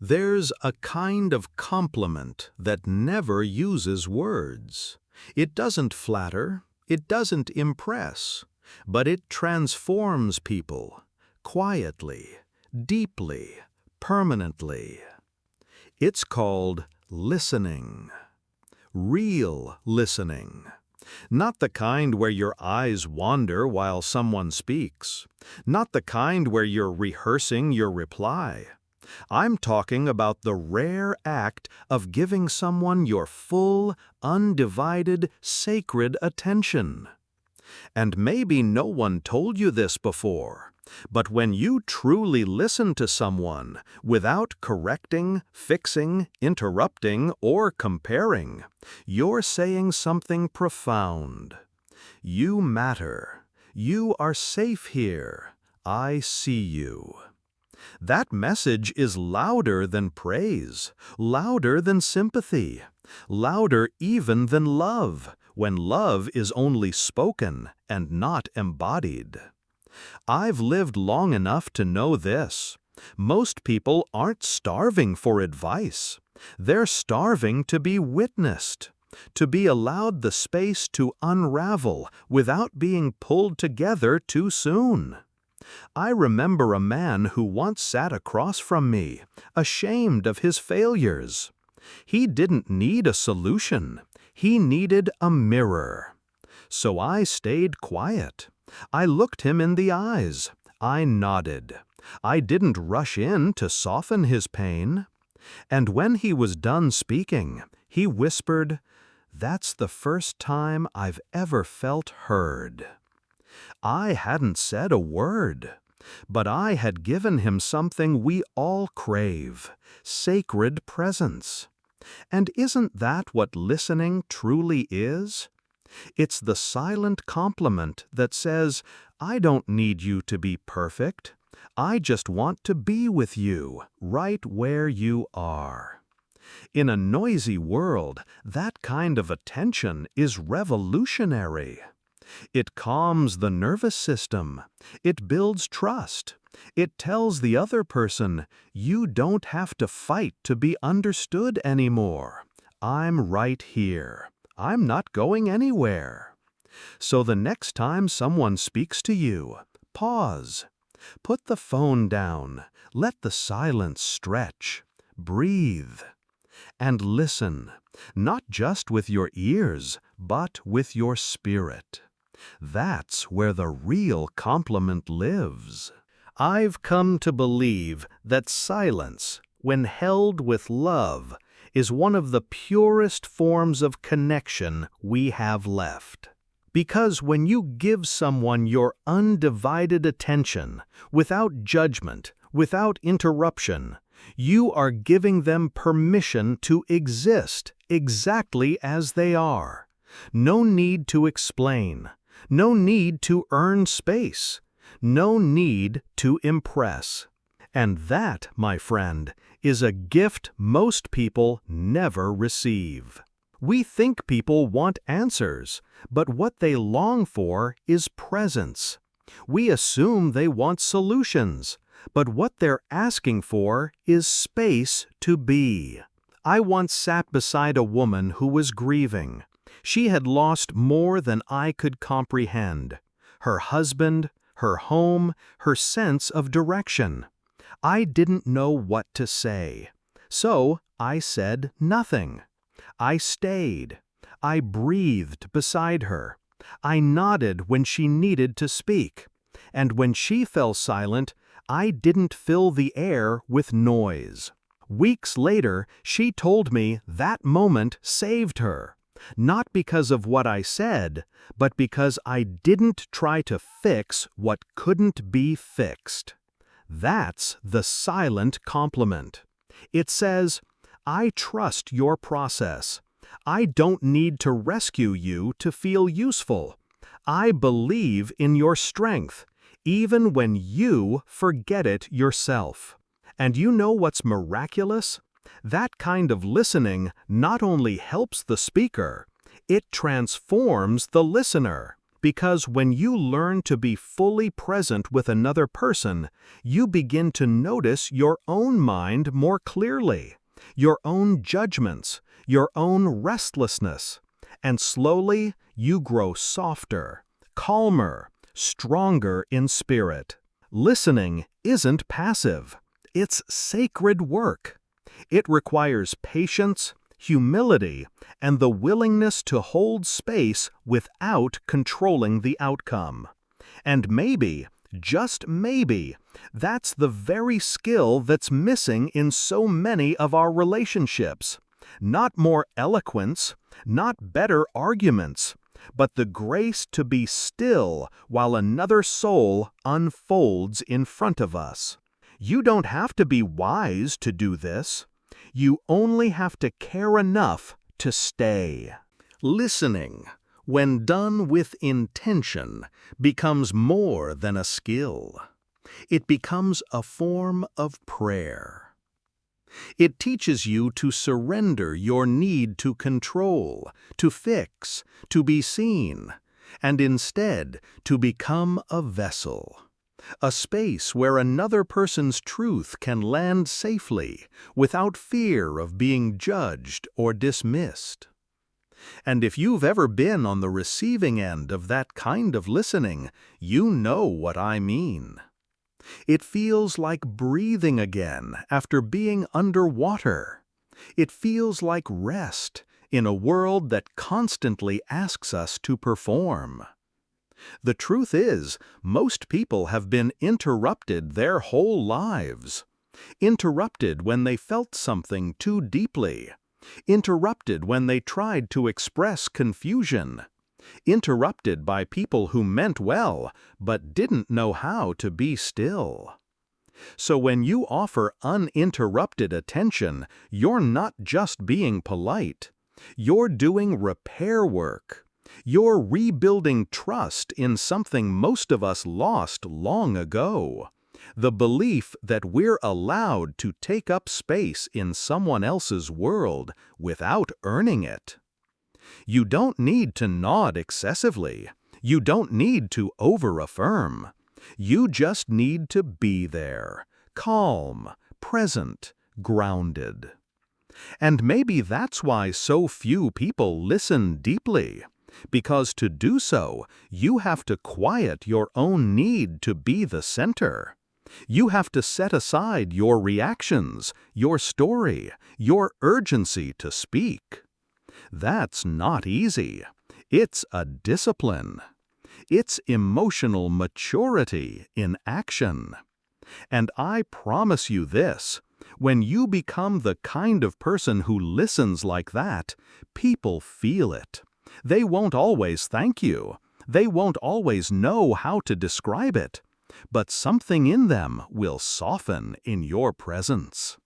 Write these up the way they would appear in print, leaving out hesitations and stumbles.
There's a kind of compliment that never uses words. It doesn't flatter, it doesn't impress, but it transforms people, quietly, deeply, permanently. It's called listening. Real listening. Not the kind where your eyes wander while someone speaks. Not the kind where you're rehearsing your reply. I'm talking about the rare act of giving someone your full, undivided, sacred attention. And maybe no one told you this before, but when you truly listen to someone without correcting, fixing, interrupting, or comparing, you're saying something profound. You matter. You are safe here. I see you. That message is louder than praise, louder than sympathy, louder even than love, when love is only spoken and not embodied. I've lived long enough to know this. Most people aren't starving for advice. They're starving to be witnessed, to be allowed the space to unravel without being pulled together too soon. I remember a man who once sat across from me, ashamed of his failures. He didn't need a solution. He needed a mirror. So I stayed quiet. I looked him in the eyes. I nodded. I didn't rush in to soften his pain. And when he was done speaking, he whispered, "That's the first time I've ever felt heard." I hadn't said a word, but I had given him something we all crave, sacred presence. And isn't that what listening truly is? It's the silent compliment that says, "I don't need you to be perfect. I just want to be with you, right where you are." In a noisy world, that kind of attention is revolutionary. It calms the nervous system. It builds trust. It tells the other person, "You don't have to fight to be understood anymore. I'm right here. I'm not going anywhere." So the next time someone speaks to you, pause. Put the phone down. Let the silence stretch. Breathe. And listen, not just with your ears, but with your spirit. That's where the real compliment lives. I've come to believe that silence, when held with love, is one of the purest forms of connection we have left. Because when you give someone your undivided attention, without judgment, without interruption, you are giving them permission to exist exactly as they are. No need to explain. No need to earn space. No need to impress. And that, my friend, is a gift most people never receive. We think people want answers, but what they long for is presence. We assume they want solutions, but what they're asking for is space to be. I once sat beside a woman who was grieving. She had lost more than I could comprehend. Her husband, her home, her sense of direction. I didn't know what to say. So I said nothing. I stayed. I breathed beside her. I nodded when she needed to speak. And when she fell silent, I didn't fill the air with noise. Weeks later, she told me that moment saved her. Not because of what I said, but because I didn't try to fix what couldn't be fixed. That's the silent compliment. It says, "I trust your process. I don't need to rescue you to feel useful. I believe in your strength, even when you forget it yourself." And you know what's miraculous? That kind of listening not only helps the speaker, it transforms the listener. Because when you learn to be fully present with another person, you begin to notice your own mind more clearly, your own judgments, your own restlessness, and slowly you grow softer, calmer, stronger in spirit. Listening isn't passive. It's sacred work. It requires patience, humility, and the willingness to hold space without controlling the outcome. And maybe, just maybe, that's the very skill that's missing in so many of our relationships. Not more eloquence, not better arguments, but the grace to be still while another soul unfolds in front of us. You don't have to be wise to do this. You only have to care enough to stay. Listening, when done with intention, becomes more than a skill. It becomes a form of prayer. It teaches you to surrender your need to control, to fix, to be seen, and instead to become a vessel. A space where another person's truth can land safely, without fear of being judged or dismissed. And if you've ever been on the receiving end of that kind of listening, you know what I mean. It feels like breathing again after being underwater. It feels like rest in a world that constantly asks us to perform. The truth is, most people have been interrupted their whole lives. Interrupted when they felt something too deeply. Interrupted when they tried to express confusion. Interrupted by people who meant well, but didn't know how to be still. So when you offer uninterrupted attention, you're not just being polite. You're doing repair work. You're rebuilding trust in something most of us lost long ago. The belief that we're allowed to take up space in someone else's world without earning it. You don't need to nod excessively. You don't need to over-affirm. You just need to be there, calm, present, grounded. And maybe that's why so few people listen deeply. Because to do so, you have to quiet your own need to be the center. You have to set aside your reactions, your story, your urgency to speak. That's not easy. It's a discipline. It's emotional maturity in action. And I promise you this, when you become the kind of person who listens like that, people feel it. They won't always thank you. They won't always know how to describe it. But something in them will soften in your presence.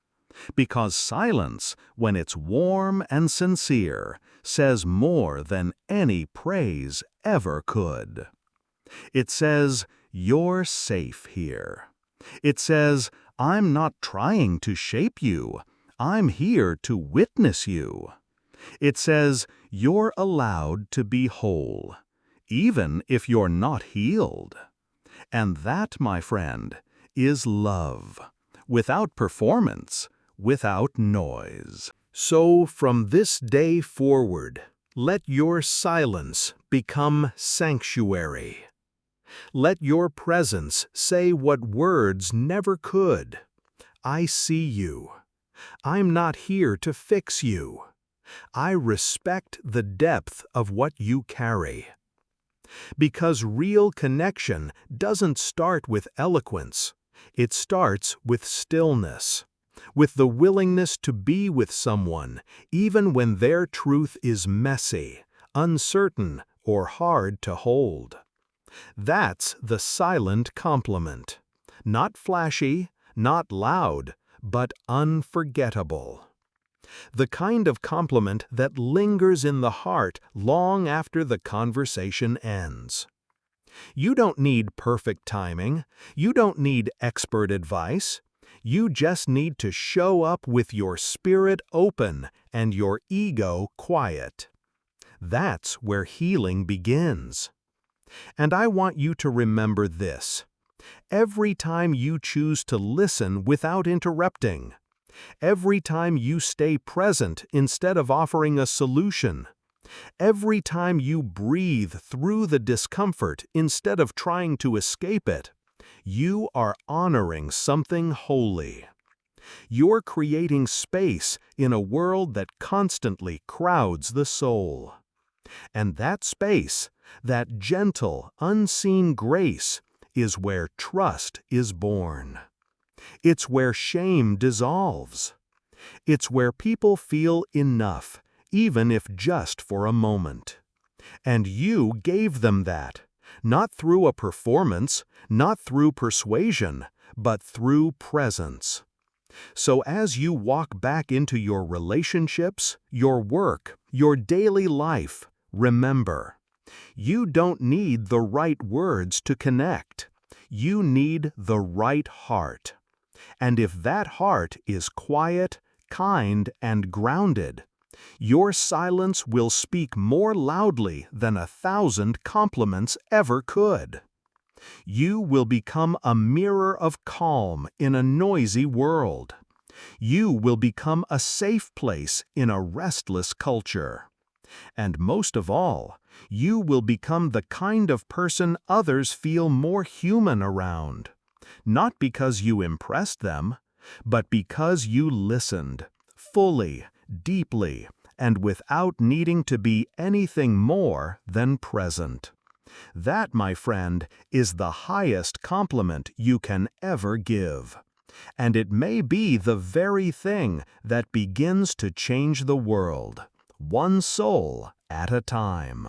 Because silence, when it's warm and sincere, says more than any praise ever could. It says, you're safe here. It says, I'm not trying to shape you. I'm here to witness you. It says, you're allowed to be whole, even if you're not healed. And that, my friend, is love, without performance, without noise. So from this day forward, let your silence become sanctuary. Let your presence say what words never could. I see you. I'm not here to fix you. I respect the depth of what you carry. Because real connection doesn't start with eloquence. It starts with stillness, with the willingness to be with someone, even when their truth is messy, uncertain, or hard to hold. That's the silent compliment. Not flashy, not loud, but unforgettable. The kind of compliment that lingers in the heart long after the conversation ends. You don't need perfect timing. You don't need expert advice. You just need to show up with your spirit open and your ego quiet. That's where healing begins. And I want you to remember this. Every time you choose to listen without interrupting, every time you stay present instead of offering a solution, every time you breathe through the discomfort instead of trying to escape it, you are honoring something holy. You're creating space in a world that constantly crowds the soul. And that space, that gentle, unseen grace, is where trust is born. It's where shame dissolves. It's where people feel enough, even if just for a moment. And you gave them that, not through a performance, not through persuasion, but through presence. So as you walk back into your relationships, your work, your daily life, remember, you don't need the right words to connect. You need the right heart. And if that heart is quiet, kind, and grounded, your silence will speak more loudly than 1,000 compliments ever could. You will become a mirror of calm in a noisy world. You will become a safe place in a restless culture. And most of all, you will become the kind of person others feel more human around. Not because you impressed them, but because you listened, fully, deeply, and without needing to be anything more than present. That, my friend, is the highest compliment you can ever give. And it may be the very thing that begins to change the world, one soul at a time.